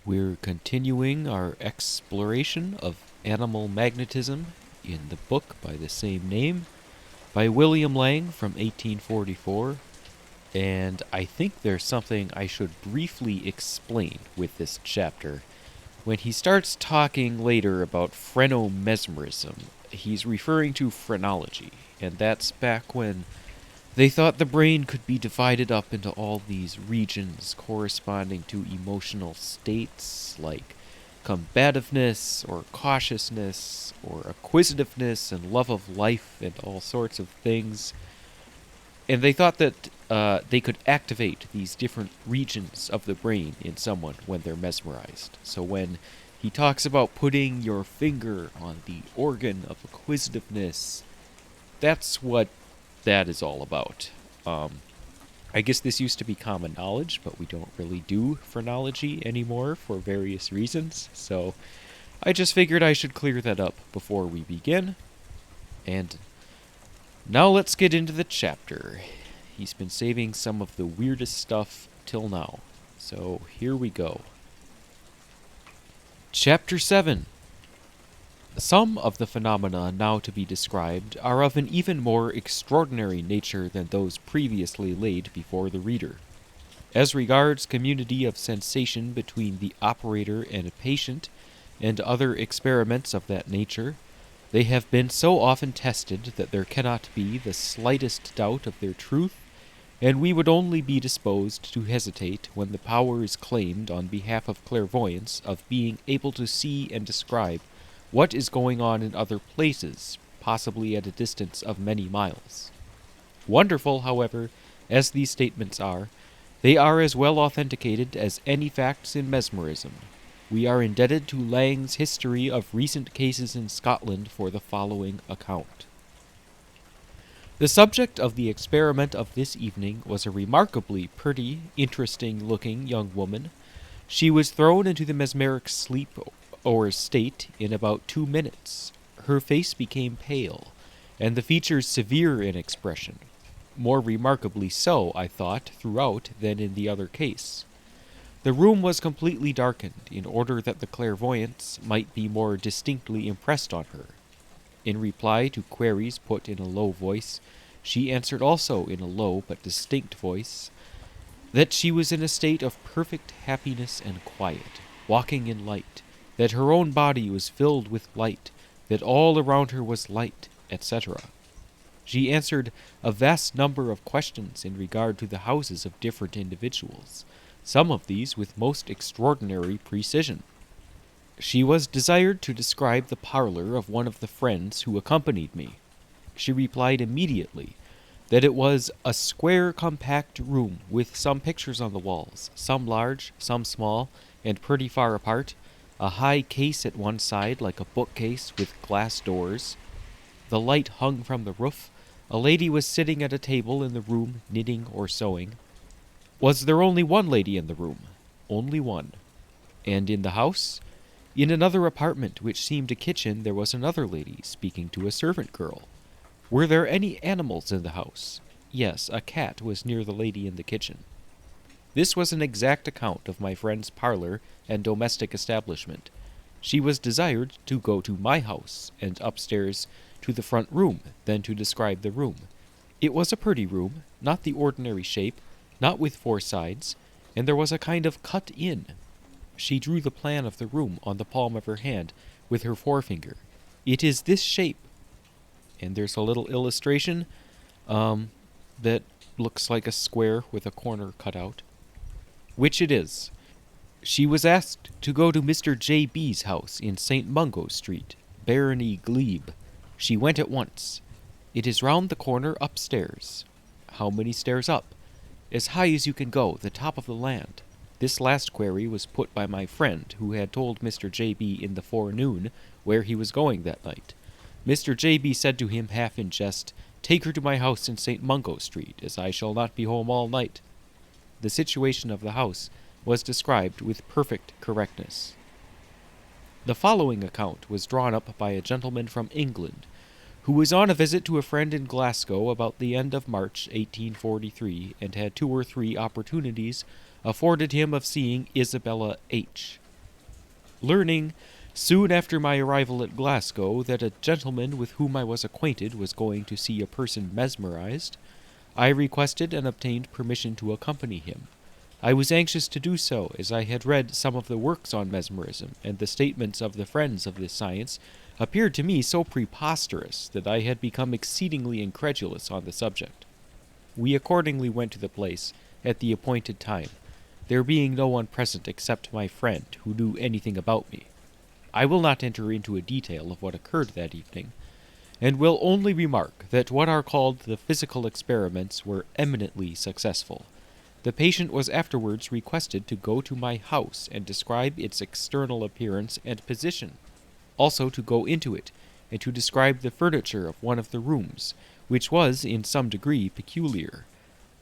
We're continuing our exploration of animal magnetism in the book by the same name by William Lang from 1844, and I think there's something I should briefly explain with this chapter. When he starts talking later about phrenomesmerism, he's referring to phrenology, and that's back when they thought the brain could be divided up into all these regions corresponding to emotional states like combativeness or cautiousness or acquisitiveness and love of life and all sorts of things. And they thought that they could activate these different regions of the brain in someone when they're mesmerized. So when he talks about putting your finger on the organ of acquisitiveness, that's what that is all about. I guess this used to be common knowledge, but we don't really do phrenology anymore for various reasons, so I just figured I should clear that up before we begin. And now let's get into the chapter. He's been saving some of the weirdest stuff till now, so here we go. Chapter 7. Some of the phenomena now to be described are of an even more extraordinary nature than those previously laid before the reader. As regards community of sensation between the operator and a patient, and other experiments of that nature, they have been so often tested that there cannot be the slightest doubt of their truth, and we would only be disposed to hesitate when the power is claimed on behalf of clairvoyance of being able to see and describe what is going on in other places, possibly at a distance of many miles. Wonderful, however, as these statements are, they are as well authenticated as any facts in mesmerism. We are indebted to Lang's history of recent cases in Scotland for the following account. The subject of the experiment of this evening was a remarkably pretty, interesting-looking young woman. She was thrown into the mesmeric sleep or state in about 2 minutes. Her face became pale, and the features severe in expression. More remarkably so, I thought, throughout than in the other case. The room was completely darkened, in order that the clairvoyance might be more distinctly impressed on her. In reply to queries put in a low voice, she answered also in a low but distinct voice that she was in a state of perfect happiness and quiet, walking in light, that her own body was filled with light, that all around her was light, etc. She answered a vast number of questions in regard to the houses of different individuals, some of these with most extraordinary precision. She was desired to describe the parlor of one of the friends who accompanied me. She replied immediately that it was a square compact room with some pictures on the walls, some large, some small, and pretty far apart, a high case at one side like a bookcase with glass doors. The light hung from the roof. A lady was sitting at a table in the room knitting or sewing. Was there only one lady in the room? Only one. And in the house? In another apartment, which seemed a kitchen, there was another lady speaking to a servant girl. Were there any animals in the house? Yes, a cat was near the lady in the kitchen. This was an exact account of my friend's parlor and domestic establishment. She was desired to go to my house, and upstairs to the front room, then to describe the room. It was a pretty room, not the ordinary shape, not with 4 sides, and there was a kind of cut-in. She drew the plan of the room on the palm of her hand with her forefinger. It is this shape. And there's a little illustration that looks like a square with a corner cut out. Which it is. She was asked to go to Mr. J.B.'s house in St. Mungo Street, Barony Glebe. She went at once. It is round the corner upstairs. How many stairs up? As high as you can go, the top of the land. This last query was put by my friend, who had told Mr. J.B. in the forenoon where he was going that night. Mr. J.B. said to him half in jest, "Take her to my house in St. Mungo Street, as I shall not be home all night." The situation of the house was described with perfect correctness. The following account was drawn up by a gentleman from England, who was on a visit to a friend in Glasgow about the end of March 1843, and had 2 or 3 opportunities afforded him of seeing Isabella H. Learning, soon after my arrival at Glasgow, that a gentleman with whom I was acquainted was going to see a person mesmerized, I requested and obtained permission to accompany him. I was anxious to do so, as I had read some of the works on mesmerism, and the statements of the friends of this science appeared to me so preposterous that I had become exceedingly incredulous on the subject. We accordingly went to the place at the appointed time, there being no one present except my friend who knew anything about me. I will not enter into a detail of what occurred that evening, and will only remark that what are called the physical experiments were eminently successful. The patient was afterwards requested to go to my house and describe its external appearance and position, also to go into it, and to describe the furniture of one of the rooms, which was in some degree peculiar.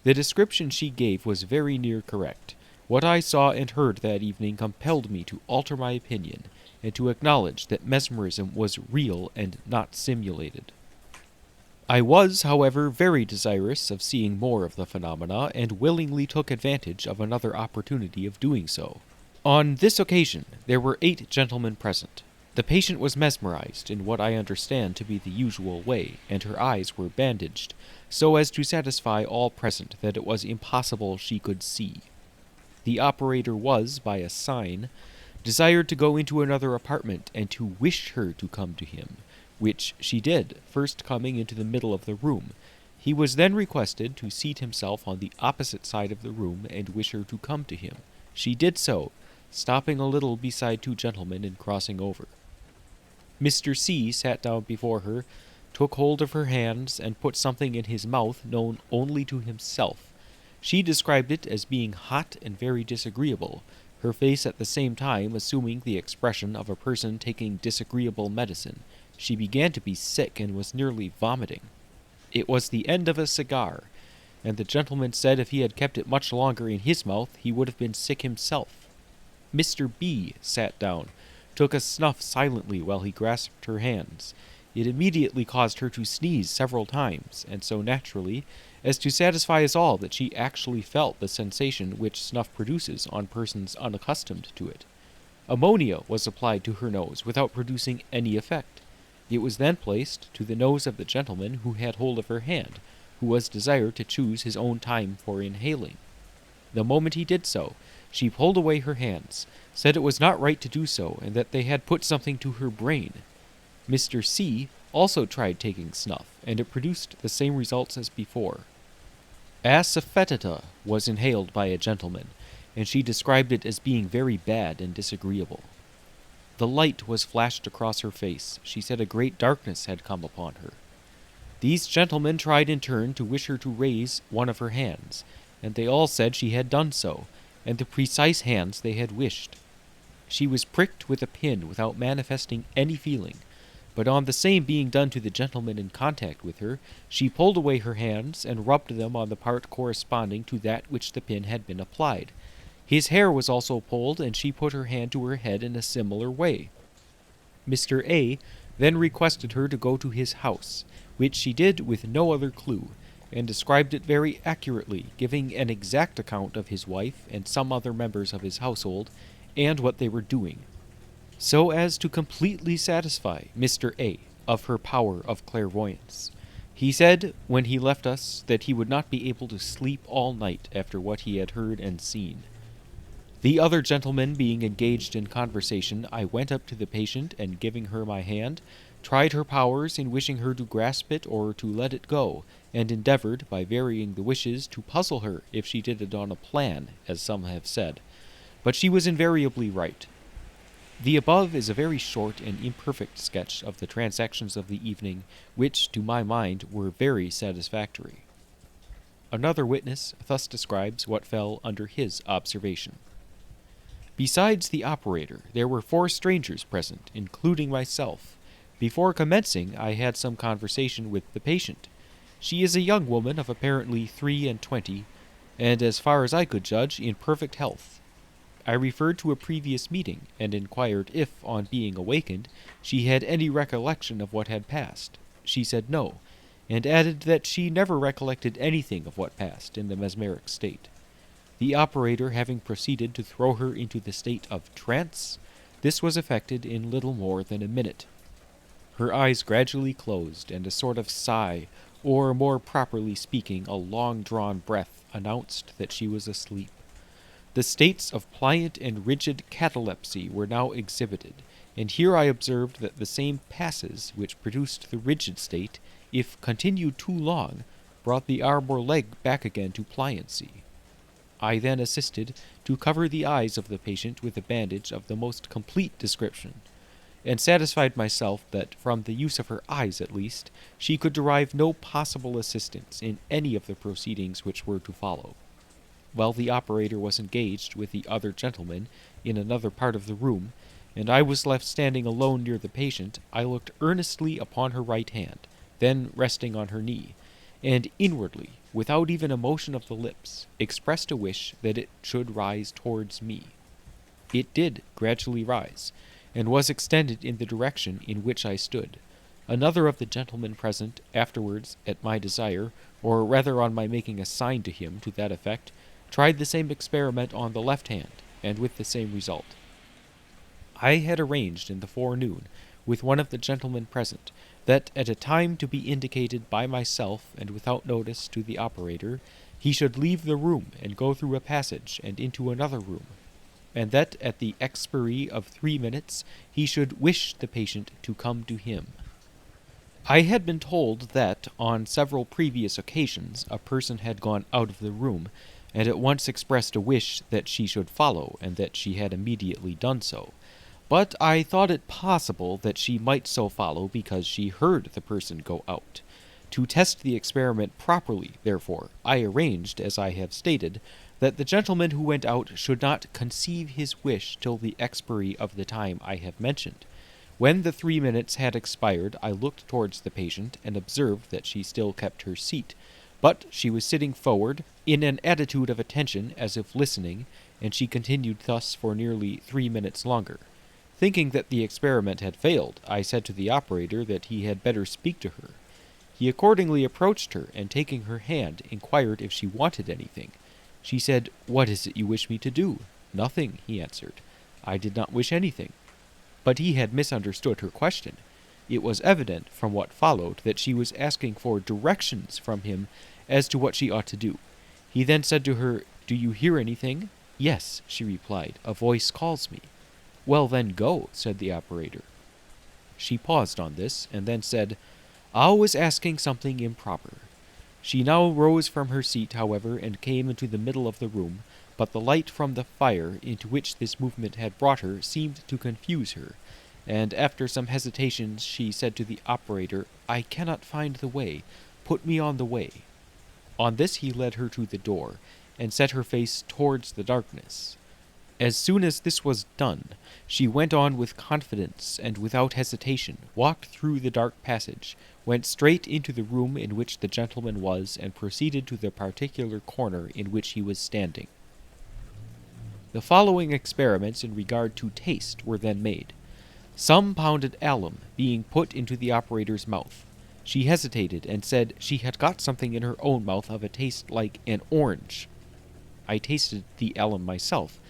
The description she gave was very near correct. What I saw and heard that evening compelled me to alter my opinion, and to acknowledge that mesmerism was real and not simulated. I was, however, very desirous of seeing more of the phenomena, and willingly took advantage of another opportunity of doing so. On this occasion there were 8 gentlemen present. The patient was mesmerized in what I understand to be the usual way, and her eyes were bandaged, so as to satisfy all present that it was impossible she could see. The operator was, by a sign, desired to go into another apartment and to wish her to come to him, which she did, first coming into the middle of the room. He was then requested to seat himself on the opposite side of the room and wish her to come to him. She did so, stopping a little beside 2 gentlemen and crossing over. Mr. C sat down before her, took hold of her hands, and put something in his mouth known only to himself. She described it as being hot and very disagreeable, her face at the same time assuming the expression of a person taking disagreeable medicine. She began to be sick and was nearly vomiting. It was the end of a cigar, and the gentleman said if he had kept it much longer in his mouth he would have been sick himself. Mr. B sat down, took a snuff silently while he grasped her hands. It immediately caused her to sneeze several times, and so naturally as to satisfy us all that she actually felt the sensation which snuff produces on persons unaccustomed to it. Ammonia was applied to her nose without producing any effect. It was then placed to the nose of the gentleman who had hold of her hand, who was desired to choose his own time for inhaling. The moment he did so, she pulled away her hands, said it was not right to do so, and that they had put something to her brain. Mr. C also tried taking snuff, and it produced the same results as before. Asafoetida was inhaled by a gentleman, and she described it as being very bad and disagreeable. The light was flashed across her face. She said a great darkness had come upon her. These gentlemen tried in turn to wish her to raise one of her hands, and they all said she had done so, and the precise hands they had wished. She was pricked with a pin without manifesting any feeling, but on the same being done to the gentleman in contact with her, she pulled away her hands and rubbed them on the part corresponding to that which the pin had been applied. His hair was also pulled, and she put her hand to her head in a similar way. Mr. A then requested her to go to his house, which she did with no other clue, and described it very accurately, giving an exact account of his wife and some other members of his household, and what they were doing, so as to completely satisfy Mr. A of her power of clairvoyance. He said, when he left us, that he would not be able to sleep all night after what he had heard and seen. The other gentlemen being engaged in conversation, I went up to the patient, and giving her my hand, tried her powers in wishing her to grasp it or to let it go, and endeavored, by varying the wishes, to puzzle her if she did it on a plan, as some have said. But she was invariably right. The above is a very short and imperfect sketch of the transactions of the evening, which, to my mind, were very satisfactory. Another witness thus describes what fell under his observation. Besides the operator, there were 4 strangers present, including myself. Before commencing, I had some conversation with the patient. She is a young woman of apparently 23, and as far as I could judge, in perfect health. I referred to a previous meeting, and inquired if, on being awakened, she had any recollection of what had passed. She said no, and added that she never recollected anything of what passed in the mesmeric state. The operator having proceeded to throw her into the state of trance, This was effected in little more than a minute. Her eyes gradually closed, and a sort of sigh, or more properly speaking, a long-drawn breath, announced that she was asleep. The states of pliant and rigid catalepsy were now exhibited, and here I observed that the same passes which produced the rigid state, if continued too long, brought the arm or leg back again to pliancy. I then assisted to cover the eyes of the patient with a bandage of the most complete description, and satisfied myself that, from the use of her eyes at least, she could derive no possible assistance in any of the proceedings which were to follow. While the operator was engaged with the other gentleman in another part of the room, and I was left standing alone near the patient, I looked earnestly upon her right hand, then resting on her knee, and inwardly, without even a motion of the lips, expressed a wish that it should rise towards me. It did gradually rise, and was extended in the direction in which I stood. Another of the gentlemen present afterwards, at my desire, or rather on my making a sign to him to that effect, tried the same experiment on the left hand, and with the same result. I had arranged in the forenoon, with one of the gentlemen present, that at a time to be indicated by myself and without notice to the operator, he should leave the room and go through a passage and into another room, and that at the expiry of 3 minutes he should wish the patient to come to him. I had been told that, on several previous occasions, a person had gone out of the room, and at once expressed a wish that she should follow, and that she had immediately done so. But I thought it possible that she might so follow because she heard the person go out. To test the experiment properly, therefore, I arranged, as I have stated, that the gentleman who went out should not conceive his wish till the expiry of the time I have mentioned. When the 3 minutes had expired, I looked towards the patient and observed that she still kept her seat, but she was sitting forward, in an attitude of attention as if listening, and she continued thus for nearly 3 minutes longer. Thinking that the experiment had failed, I said to the operator that he had better speak to her. He accordingly approached her, and taking her hand, inquired if she wanted anything. She said, "What is it you wish me to do?" "Nothing," he answered. I did not wish anything. But he had misunderstood her question. It was evident, from what followed, that she was asking for directions from him as to what she ought to do. He then said to her, "Do you hear anything?" "Yes," she replied, "a voice calls me." "Well, then go," said the operator. She paused on this, and then said, "I was asking something improper." She now rose from her seat, however, and came into the middle of the room, but the light from the fire into which this movement had brought her seemed to confuse her, and after some hesitations she said to the operator, "I cannot find the way. Put me on the way." On this he led her to the door, and set her face towards the darkness. As soon as this was done, she went on with confidence and without hesitation, walked through the dark passage, went straight into the room in which the gentleman was, and proceeded to the particular corner in which he was standing. The following experiments in regard to taste were then made. Some pounded alum being put into the operator's mouth. She hesitated and said she had got something in her own mouth of a taste like an orange. I tasted the alum myself,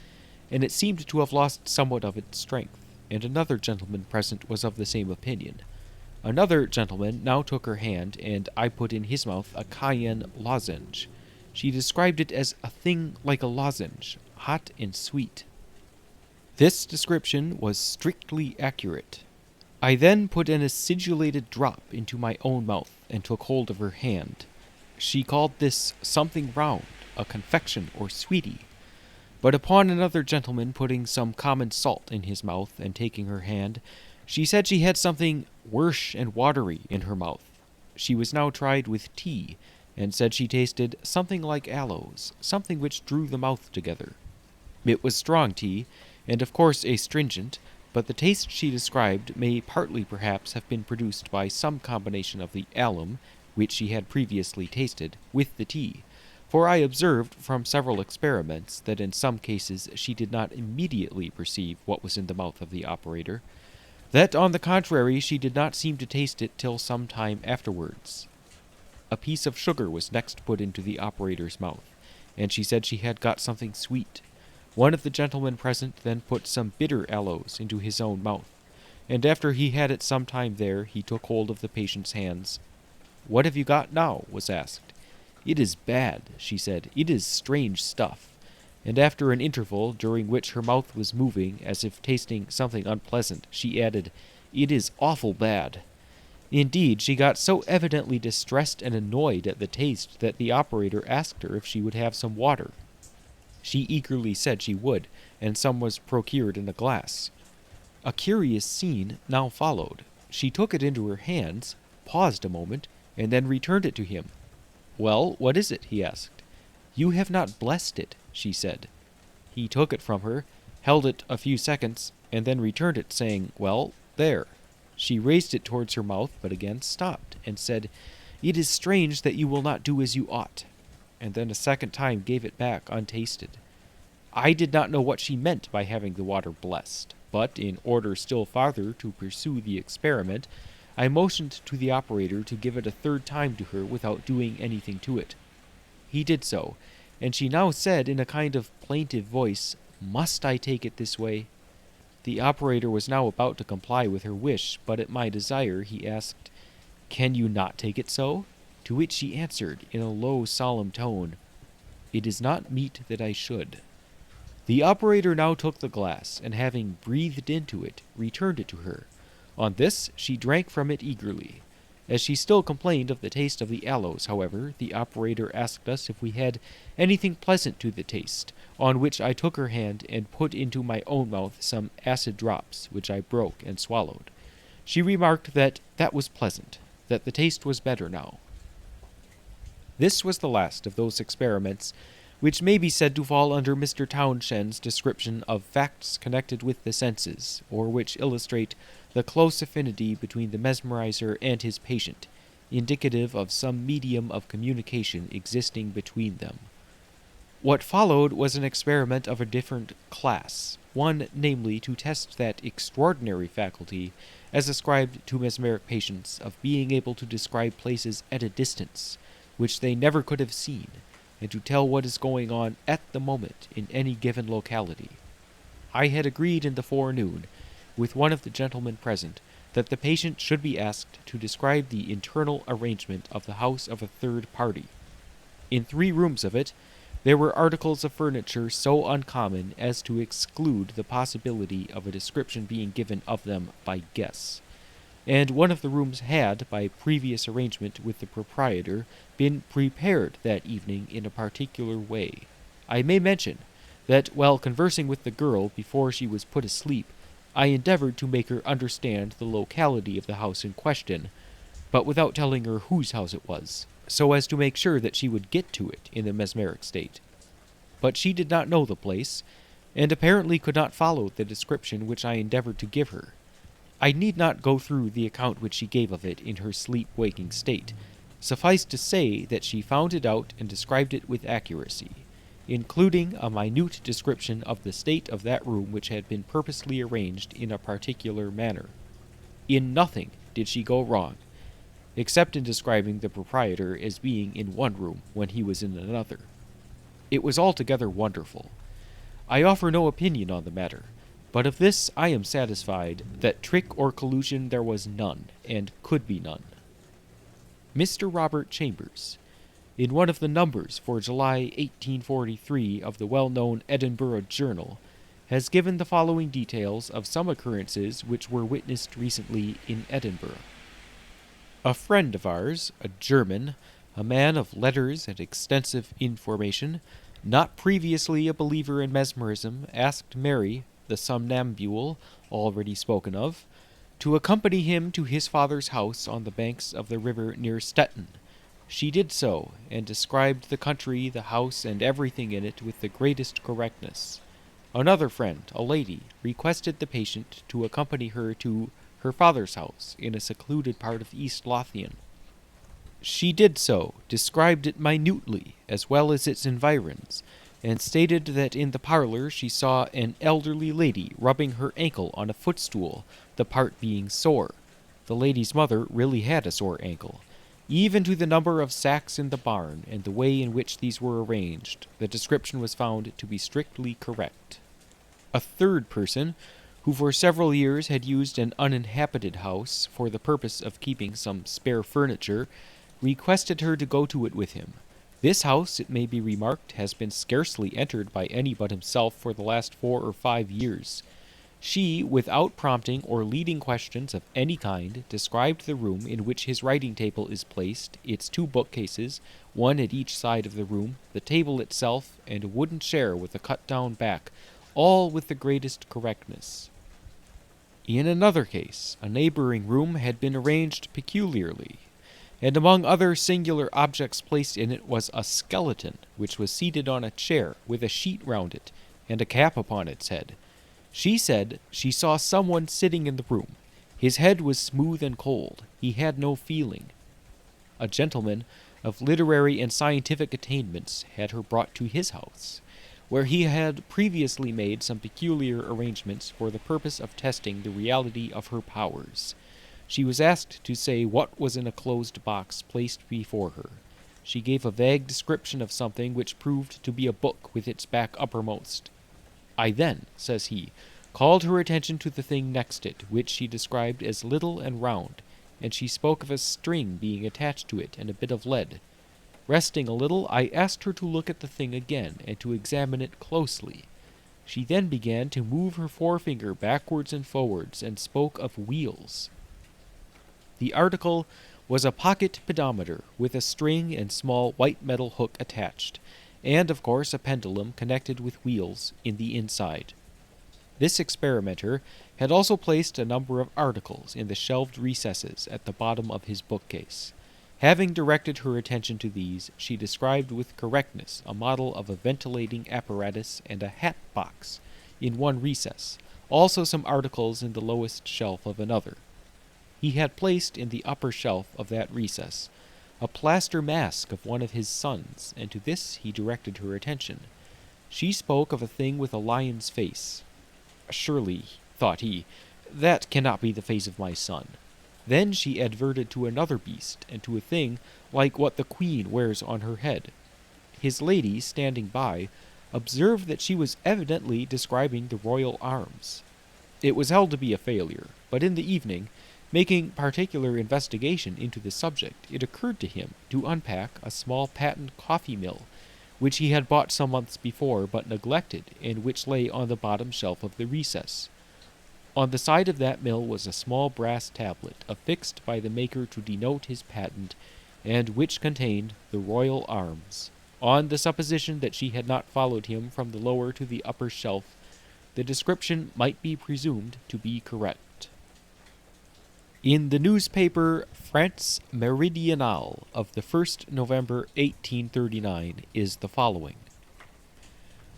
and it seemed to have lost somewhat of its strength, and another gentleman present was of the same opinion. Another gentleman now took her hand, and I put in his mouth a cayenne lozenge. She described it as a thing like a lozenge, hot and sweet. This description was strictly accurate. I then put an acidulated drop into my own mouth, and took hold of her hand. She called this something round, a confection or sweetie. But upon another gentleman putting some common salt in his mouth and taking her hand, she said she had something worse and watery in her mouth. She was now tried with tea, and said she tasted something like aloes, something which drew the mouth together. It was strong tea, and of course astringent, but the taste she described may partly perhaps have been produced by some combination of the alum, which she had previously tasted, with the tea. For I observed from several experiments that in some cases she did not immediately perceive what was in the mouth of the operator, that on the contrary she did not seem to taste it till some time afterwards. A piece of sugar was next put into the operator's mouth, and she said she had got something sweet. One of the gentlemen present then put some bitter aloes into his own mouth, and after he had it some time there, he took hold of the patient's hands. "What have you got now?" was asked. "It is bad," she said. "It is strange stuff." And after an interval, during which her mouth was moving as if tasting something unpleasant, she added, "It is awful bad." Indeed, she got so evidently distressed and annoyed at the taste that the operator asked her if she would have some water. She eagerly said she would, and some was procured in a glass. A curious scene now followed. She took it into her hands, paused a moment, and then returned it to him. "Well, what is it?" he asked. "You have not blessed it," she said. He took it from her, held it a few seconds, and then returned it, saying, "Well, there." She raised it towards her mouth, but again stopped, and said, "It is strange that you will not do as you ought," and then a second time gave it back untasted. I did not know what she meant by having the water blessed, but in order still farther to pursue the experiment, I motioned to the operator to give it a third time to her without doing anything to it. He did so, and she now said in a kind of plaintive voice, "Must I take it this way?" The operator was now about to comply with her wish, but at my desire he asked, "Can you not take it so?" To which she answered in a low, solemn tone, "It is not meet that I should." The operator now took the glass, and having breathed into it, returned it to her. On this she drank from it eagerly. As she still complained of the taste of the aloes, however, the operator asked us if we had anything pleasant to the taste, on which I took her hand and put into my own mouth some acid drops, which I broke and swallowed. She remarked that that was pleasant, that the taste was better now. This was the last of those experiments which may be said to fall under Mr. Townshend's description of facts connected with the senses, or which illustrate the close affinity between the mesmerizer and his patient, indicative of some medium of communication existing between them. What followed was an experiment of a different class, one, namely, to test that extraordinary faculty, as ascribed to mesmeric patients, of being able to describe places at a distance, which they never could have seen, and to tell what is going on at the moment in any given locality. I had agreed in the forenoon, with one of the gentlemen present, that the patient should be asked to describe the internal arrangement of the house of a third party. In 3 rooms of it, there were articles of furniture so uncommon as to exclude the possibility of a description being given of them by guess, and one of the rooms had, by previous arrangement with the proprietor, been prepared that evening in a particular way. I may mention that while conversing with the girl before she was put asleep, I endeavored to make her understand the locality of the house in question, but without telling her whose house it was, so as to make sure that she would get to it in the mesmeric state. But she did not know the place, and apparently could not follow the description which I endeavored to give her. I need not go through the account which she gave of it in her sleep-waking state. Suffice to say that she found it out and described it with accuracy, including a minute description of the state of that room which had been purposely arranged in a particular manner. In nothing did she go wrong, except in describing the proprietor as being in one room when he was in another. It was altogether wonderful. I offer no opinion on the matter, but of this I am satisfied that trick or collusion there was none, and could be none. Mr. Robert Chambers, in one of the numbers for July 1843 of the well-known Edinburgh Journal, has given the following details of some occurrences which were witnessed recently in Edinburgh. A friend of ours, a German, a man of letters and extensive information, not previously a believer in mesmerism, asked Mary, the somnambule already spoken of, to accompany him to his father's house on the banks of the river near Stettin. She did so, and described the country, the house, and everything in it with the greatest correctness. Another friend, a lady, requested the patient to accompany her to her father's house in a secluded part of East Lothian. She did so, described it minutely, as well as its environs, and stated that in the parlor she saw an elderly lady rubbing her ankle on a footstool, the part being sore. The lady's mother really had a sore ankle, Even to the number of sacks in the barn and the way in which these were arranged, the description was found to be strictly correct. A third person, who for several years had used an uninhabited house for the purpose of keeping some spare furniture, requested her to go to it with him. This house, it may be remarked, has been scarcely entered by any but himself for the last 4 or 5 years. She, without prompting or leading questions of any kind, described the room in which his writing table is placed, its 2 bookcases, one at each side of the room, the table itself, and a wooden chair with a cut-down back, all with the greatest correctness. In another case, a neighboring room had been arranged peculiarly, and among other singular objects placed in it was a skeleton, which was seated on a chair, with a sheet round it, and a cap upon its head. She said she saw someone sitting in the room. His head was smooth and cold. He had no feeling. A gentleman of literary and scientific attainments had her brought to his house, where he had previously made some peculiar arrangements for the purpose of testing the reality of her powers. She was asked to say what was in a closed box placed before her. She gave a vague description of something which proved to be a book with its back uppermost. I then, says he, called her attention to the thing next it, which she described as little and round, and she spoke of a string being attached to it and a bit of lead. Resting a little, I asked her to look at the thing again and to examine it closely. She then began to move her forefinger backwards and forwards and spoke of wheels. The article was a pocket pedometer with a string and small white metal hook attached, and of course a pendulum connected with wheels in the inside. This experimenter had also placed a number of articles in the shelved recesses at the bottom of his bookcase. Having directed her attention to these, she described with correctness a model of a ventilating apparatus and a hat box in one recess, also some articles in the lowest shelf of another. He had placed in the upper shelf of that recess a plaster mask of one of his sons, and to this he directed her attention. She spoke of a thing with a lion's face. Surely, thought he, that cannot be the face of my son. Then she adverted to another beast, and to a thing like what the queen wears on her head. His lady, standing by, observed that she was evidently describing the royal arms. It was held to be a failure, but in the evening, making particular investigation into the subject, it occurred to him to unpack a small patent coffee mill, which he had bought some months before but neglected, and which lay on the bottom shelf of the recess. On the side of that mill was a small brass tablet, affixed by the maker to denote his patent, and which contained the royal arms. On the supposition that she had not followed him from the lower to the upper shelf, the description might be presumed to be correct. In the newspaper France Méridionale of the 1st November 1839 is the following.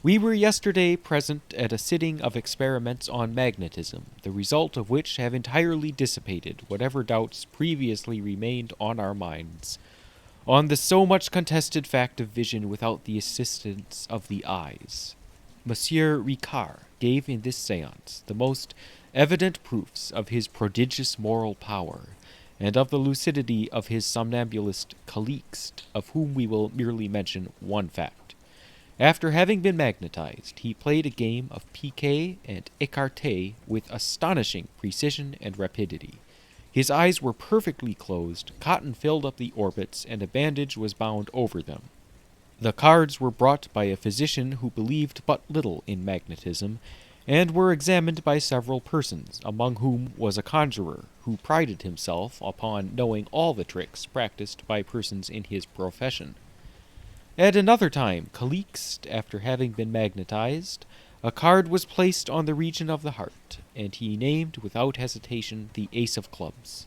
We were yesterday present at a sitting of experiments on magnetism, the result of which have entirely dissipated whatever doubts previously remained on our minds, on the so much contested fact of vision without the assistance of the eyes. Monsieur Ricard gave in this séance the most evident proofs of his prodigious moral power, and of the lucidity of his somnambulist Calixte, of whom we will merely mention one fact. After having been magnetized, he played a game of piquet and écarté with astonishing precision and rapidity. His eyes were perfectly closed, cotton filled up the orbits, and a bandage was bound over them. The cards were brought by a physician who believed but little in magnetism, and were examined by several persons, among whom was a conjurer, who prided himself upon knowing all the tricks practiced by persons in his profession. At another time, Calixte, after having been magnetized, a card was placed on the region of the heart, and he named without hesitation the ace of clubs.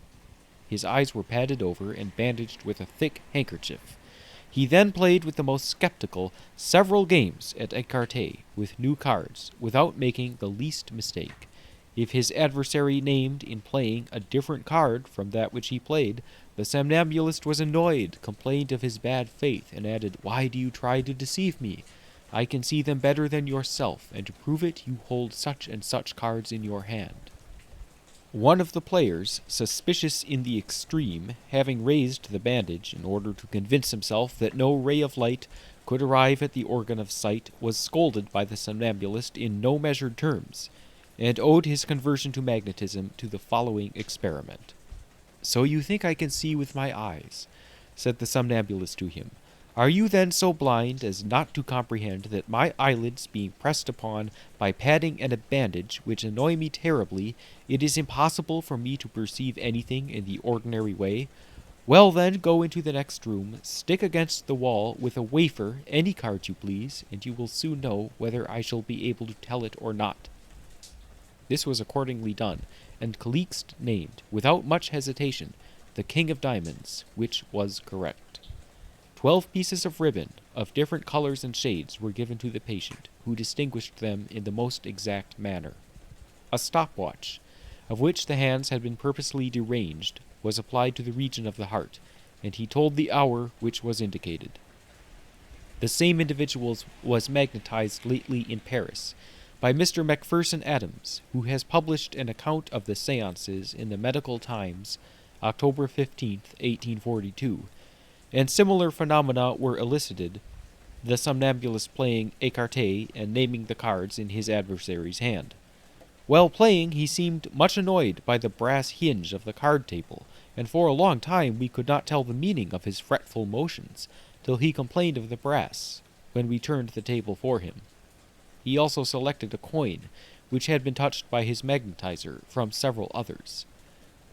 His eyes were padded over and bandaged with a thick handkerchief. He then played with the most skeptical several games at écarté with new cards, without making the least mistake. If his adversary named in playing a different card from that which he played, the somnambulist was annoyed, complained of his bad faith, and added, "Why do you try to deceive me? I can see them better than yourself, and to prove it you hold such and such cards in your hand." One of the players, suspicious in the extreme, having raised the bandage in order to convince himself that no ray of light could arrive at the organ of sight, was scolded by the somnambulist in no measured terms, and owed his conversion to magnetism to the following experiment. "So you think I can see with my eyes," said the somnambulist to him. "Are you then so blind as not to comprehend that my eyelids being pressed upon by padding and a bandage which annoy me terribly, it is impossible for me to perceive anything in the ordinary way? Well then, go into the next room, stick against the wall with a wafer any card you please, and you will soon know whether I shall be able to tell it or not." This was accordingly done, and Calixte named, without much hesitation, the King of Diamonds, which was correct. 12 pieces of ribbon, of different colors and shades, were given to the patient, who distinguished them in the most exact manner. A stopwatch, of which the hands had been purposely deranged, was applied to the region of the heart, and he told the hour which was indicated. The same individual was magnetized lately in Paris by Mr. Macpherson Adams, who has published an account of the seances in the Medical Times, October 15th, 1842, and similar phenomena were elicited, the somnambulist playing écarté and naming the cards in his adversary's hand. While playing, he seemed much annoyed by the brass hinge of the card table, and for a long time we could not tell the meaning of his fretful motions, till he complained of the brass, when we turned the table for him. He also selected a coin, which had been touched by his magnetizer, from several others.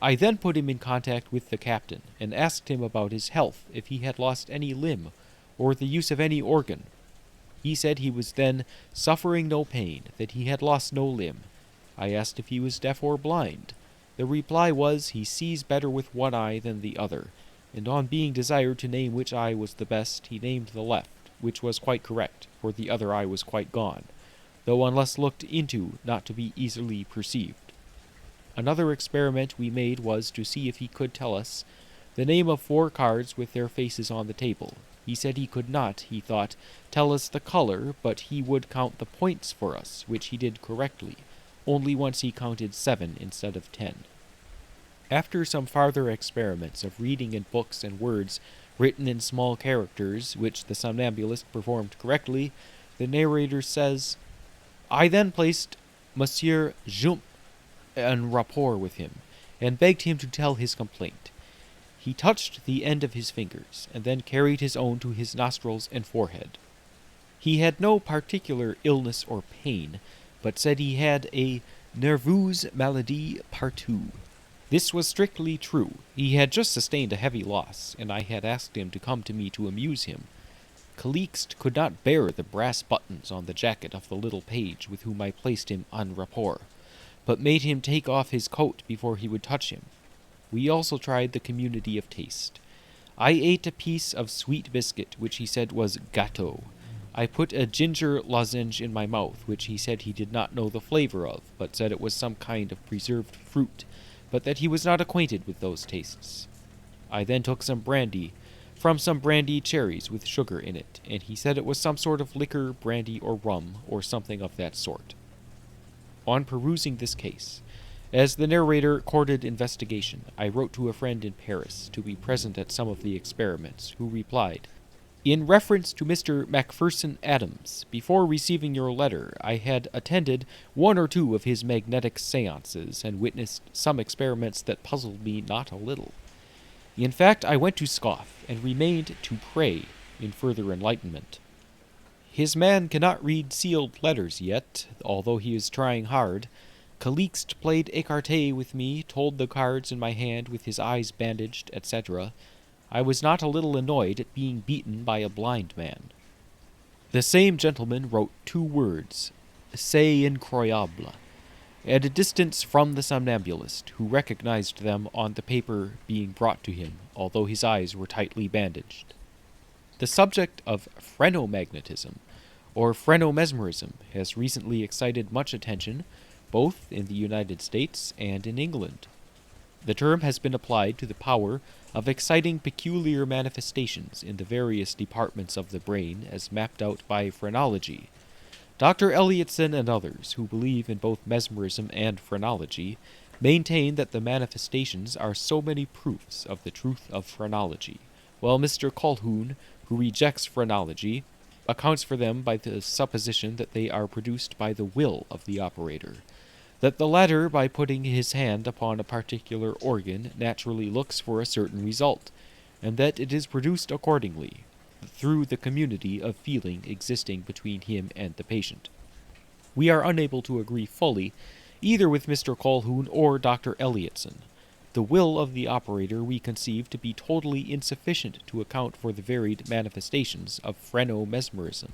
I then put him in contact with the captain, and asked him about his health, if he had lost any limb, or the use of any organ. He said he was then suffering no pain, that he had lost no limb. I asked if he was deaf or blind. The reply was, he sees better with one eye than the other, and on being desired to name which eye was the best, he named the left, which was quite correct, for the other eye was quite gone, though unless looked into, not to be easily perceived. Another experiment we made was to see if he could tell us the name of 4 cards with their faces on the table. He said he could not, he thought, tell us the color, but he would count the points for us, which he did correctly. Only once he counted 7 instead of 10. After some farther experiments of reading in books and words written in small characters, which the somnambulist performed correctly, the narrator says, "I then placed Monsieur Jump en rapport with him, and begged him to tell his complaint. He touched the end of his fingers, and then carried his own to his nostrils and forehead. He had no particular illness or pain, but said he had a nerveuse maladie partout. This was strictly true. He had just sustained a heavy loss, and I had asked him to come to me to amuse him. Calixte could not bear the brass buttons on the jacket of the little page with whom I placed him en rapport, but made him take off his coat before he would touch him. We also tried the community of taste. I ate a piece of sweet biscuit, which he said was gâteau. I put a ginger lozenge in my mouth, which he said he did not know the flavor of, but said it was some kind of preserved fruit, but that he was not acquainted with those tastes. I then took some brandy, from some brandy cherries with sugar in it, and he said it was some sort of liquor, brandy, or rum, or something of that sort. On perusing this case, as the narrator courted investigation, I wrote to a friend in Paris to be present at some of the experiments, who replied, "In reference to Mr. Macpherson Adams, before receiving your letter, I had attended 1 or 2 of his magnetic seances, and witnessed some experiments that puzzled me not a little. In fact, I went to scoff, and remained to pray in further enlightenment. His man cannot read sealed letters yet, although he is trying hard. Calixte played écarté with me, told the cards in my hand with his eyes bandaged, etc. I was not a little annoyed at being beaten by a blind man." The same gentleman wrote 2 words, "C'est incroyable," at a distance from the somnambulist, who recognized them on the paper being brought to him, although his eyes were tightly bandaged. The subject of phrenomagnetism, or phrenomesmerism, has recently excited much attention, both in the United States and in England. The term has been applied to the power of exciting peculiar manifestations in the various departments of the brain as mapped out by phrenology. Dr. Elliotson and others, who believe in both mesmerism and phrenology, maintain that the manifestations are so many proofs of the truth of phrenology, while Mr. Colquhoun, who rejects phrenology, accounts for them by the supposition that they are produced by the will of the operator, that the latter, by putting his hand upon a particular organ, naturally looks for a certain result, and that it is produced accordingly, through the community of feeling existing between him and the patient. We are unable to agree fully either with Mr. Colquhoun or Dr. Elliotson. The will of the operator we conceive to be totally insufficient to account for the varied manifestations of phrenomesmerism.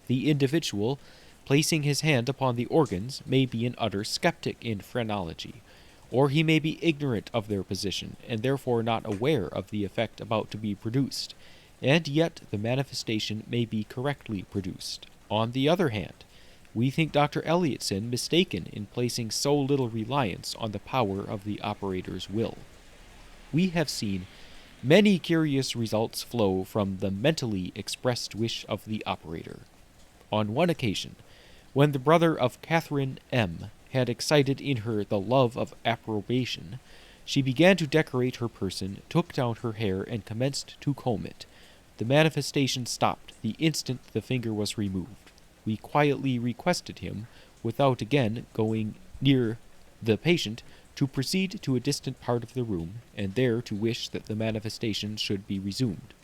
The individual, placing his hand upon the organs, may be an utter skeptic in phrenology, or he may be ignorant of their position, and therefore not aware of the effect about to be produced, and yet the manifestation may be correctly produced. On the other hand, we think Dr. Elliotson mistaken in placing so little reliance on the power of the operator's will. We have seen many curious results flow from the mentally expressed wish of the operator. On one occasion, when the brother of Catherine M. had excited in her the love of approbation, she began to decorate her person, took down her hair, and commenced to comb it. The manifestation stopped the instant the finger was removed. We quietly requested him, without again going near the patient, to proceed to a distant part of the room, and there to wish that the manifestation should be resumed.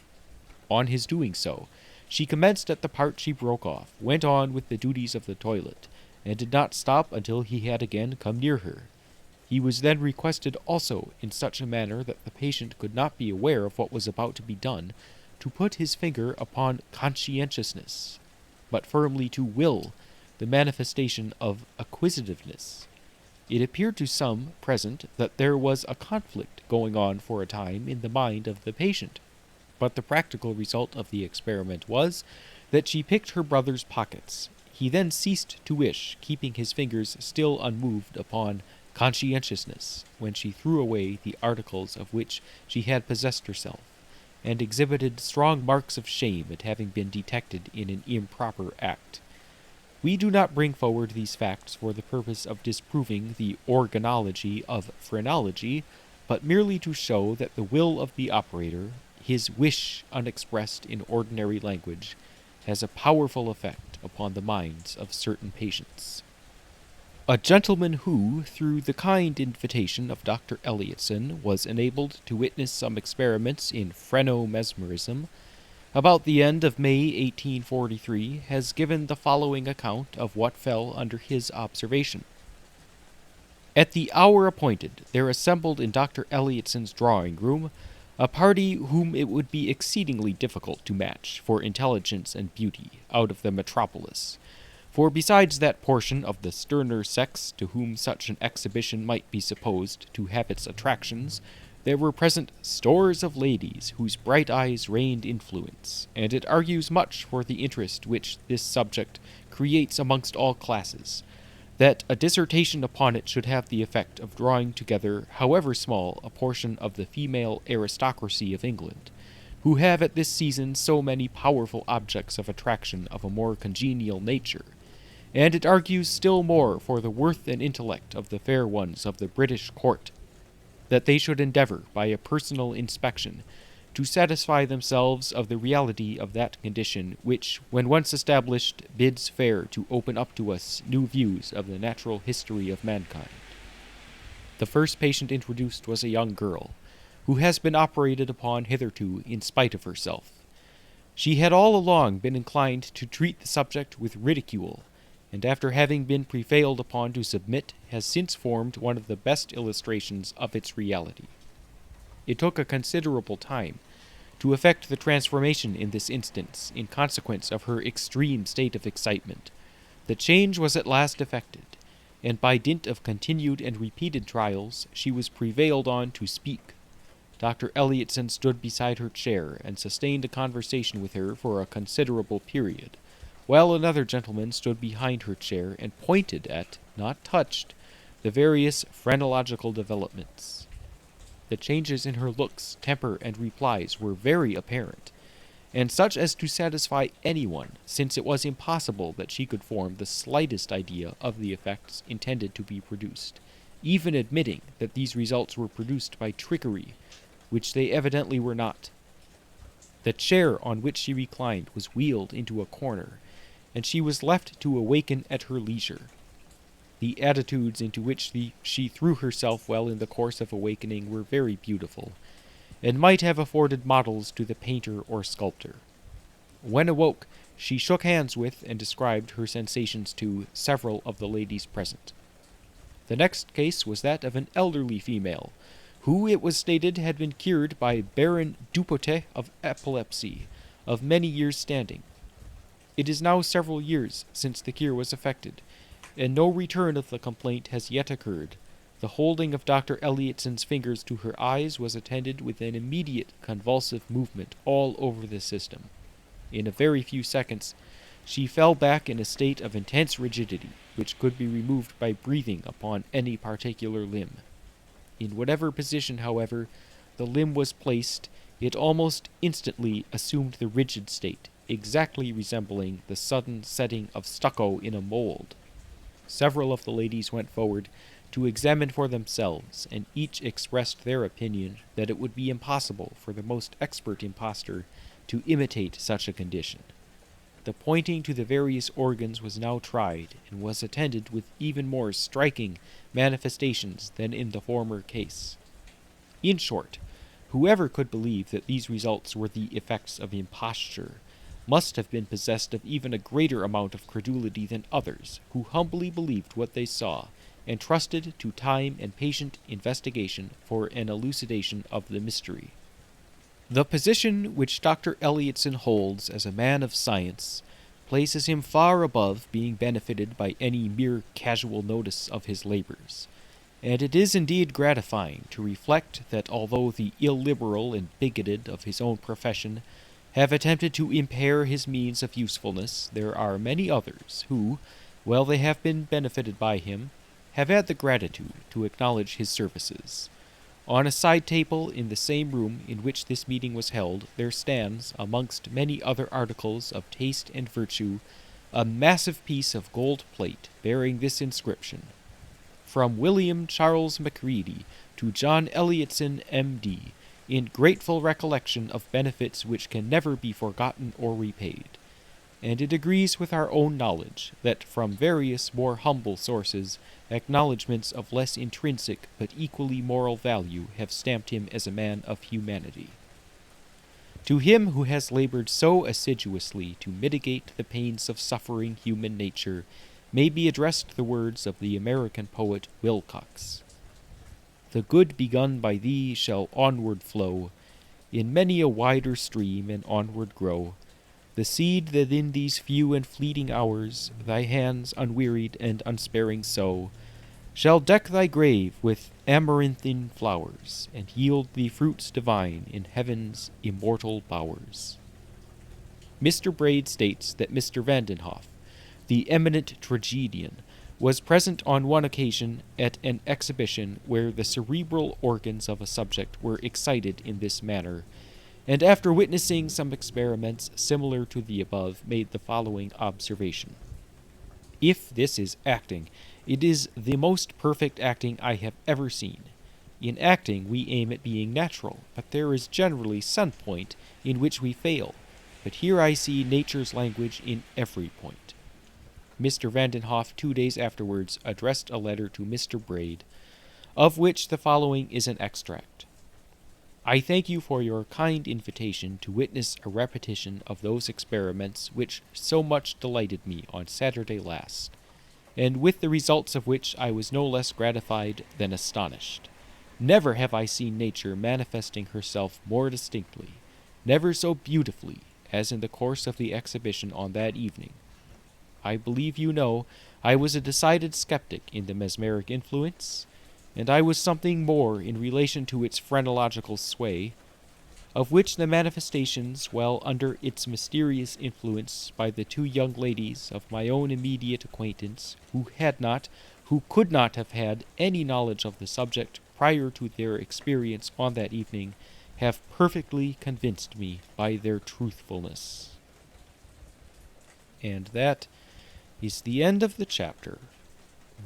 On his doing so, she commenced at the part she broke off, went on with the duties of the toilet, and did not stop until he had again come near her. He was then requested also, in such a manner that the patient could not be aware of what was about to be done, to put his finger upon conscientiousness, but firmly to will the manifestation of acquisitiveness. It appeared to some present that there was a conflict going on for a time in the mind of the patient, but the practical result of the experiment was that she picked her brother's pockets. He then ceased to wish, keeping his fingers still unmoved upon conscientiousness, when she threw away the articles of which she had possessed herself, and exhibited strong marks of shame at having been detected in an improper act. We do not bring forward these facts for the purpose of disproving the organology of phrenology, but merely to show that the will of the operator, his wish unexpressed in ordinary language, has a powerful effect upon the minds of certain patients. A gentleman who, through the kind invitation of Dr. Elliotson, was enabled to witness some experiments in phrenomesmerism, about the end of May 1843, has given the following account of what fell under his observation. At the hour appointed, there assembled in Dr. Elliotson's drawing-room a party whom it would be exceedingly difficult to match for intelligence and beauty out of the metropolis. For besides that portion of the sterner sex to whom such an exhibition might be supposed to have its attractions, there were present stores of ladies whose bright eyes reigned influence, and it argues much for the interest which this subject creates amongst all classes, that a dissertation upon it should have the effect of drawing together, however small, a portion of the female aristocracy of England, who have at this season so many powerful objects of attraction of a more congenial nature, and it argues still more for the worth and intellect of the fair ones of the British court, that they should endeavor, by a personal inspection, to satisfy themselves of the reality of that condition which, when once established, bids fair to open up to us new views of the natural history of mankind. The first patient introduced was a young girl, who has been operated upon hitherto in spite of herself. She had all along been inclined to treat the subject with ridicule, and after having been prevailed upon to submit, has since formed one of the best illustrations of its reality. It took a considerable time to effect the transformation in this instance, in consequence of her extreme state of excitement. The change was at last effected, and by dint of continued and repeated trials, she was prevailed on to speak. Dr. Elliotson stood beside her chair, and sustained a conversation with her for a considerable period, while another gentleman stood behind her chair and pointed at, not touched, the various phrenological developments. The changes in her looks, temper, and replies were very apparent, and such as to satisfy anyone, since it was impossible that she could form the slightest idea of the effects intended to be produced, even admitting that these results were produced by trickery, which they evidently were not. The chair on which she reclined was wheeled into a corner, and she was left to awaken at her leisure. The attitudes into which she threw herself while in the course of awakening were very beautiful, and might have afforded models to the painter or sculptor. When awoke, she shook hands with and described her sensations to several of the ladies present. The next case was that of an elderly female, who, it was stated, had been cured by Baron Dupotet of epilepsy, of many years' standing. It is now several years since the cure was effected, and no return of the complaint has yet occurred. The holding of Dr. Elliotson's fingers to her eyes was attended with an immediate convulsive movement all over the system. In a very few seconds, she fell back in a state of intense rigidity, which could be removed by breathing upon any particular limb. In whatever position, however, the limb was placed, it almost instantly assumed the rigid state, exactly resembling the sudden setting of stucco in a mold. Several of the ladies went forward to examine for themselves, and each expressed their opinion that it would be impossible for the most expert impostor to imitate such a condition. The pointing to the various organs was now tried, and was attended with even more striking manifestations than in the former case. In short, whoever could believe that these results were the effects of imposture must have been possessed of even a greater amount of credulity than others, who humbly believed what they saw, and trusted to time and patient investigation for an elucidation of the mystery. The position which Dr. Elliotson holds as a man of science places him far above being benefited by any mere casual notice of his labors, and it is indeed gratifying to reflect that although the illiberal and bigoted of his own profession have attempted to impair his means of usefulness, there are many others who, while they have been benefited by him, have had the gratitude to acknowledge his services. On a side table in the same room in which this meeting was held, there stands, amongst many other articles of taste and virtue, a massive piece of gold plate bearing this inscription: "From William Charles Macready to John Elliotson, M.D., in grateful recollection of benefits which can never be forgotten or repaid." And it agrees with our own knowledge that from various more humble sources, acknowledgments of less intrinsic but equally moral value have stamped him as a man of humanity. To him who has labored so assiduously to mitigate the pains of suffering human nature may be addressed the words of the American poet Wilcox: "The good begun by thee shall onward flow, in many a wider stream and onward grow. The seed that in these few and fleeting hours thy hands unwearied and unsparing sow, shall deck thy grave with amaranthine flowers, and yield thee fruits divine in heaven's immortal bowers." Mr. Braid states that Mr. Vandenhoff, the eminent tragedian, was present on one occasion at an exhibition where the cerebral organs of a subject were excited in this manner, and after witnessing some experiments similar to the above, made the following observation: "If this is acting, it is the most perfect acting I have ever seen. In acting we aim at being natural, but there is generally some point in which we fail, but here I see nature's language in every point." Mr. Vandenhoff 2 days afterwards addressed a letter to Mr. Braid, of which the following is an extract: "I thank you for your kind invitation to witness a repetition of those experiments which so much delighted me on Saturday last, and with the results of which I was no less gratified than astonished. Never have I seen nature manifesting herself more distinctly, never so beautifully, as in the course of the exhibition on that evening. I believe you know I was a decided skeptic in the mesmeric influence, and I was something more in relation to its phrenological sway, of which the manifestations, while under its mysterious influence by the 2 young ladies of my own immediate acquaintance, who could not have had any knowledge of the subject prior to their experience on that evening, have perfectly convinced me by their truthfulness." And that is the end of the chapter.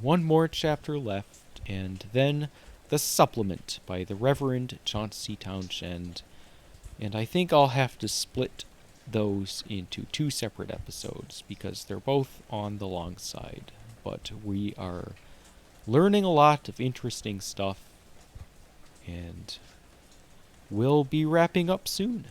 One more chapter left, and then the supplement by the Reverend Chauncey Townshend. And I think I'll have to split those into 2 separate episodes because they're both on the long side. But we are learning a lot of interesting stuff, and we'll be wrapping up soon.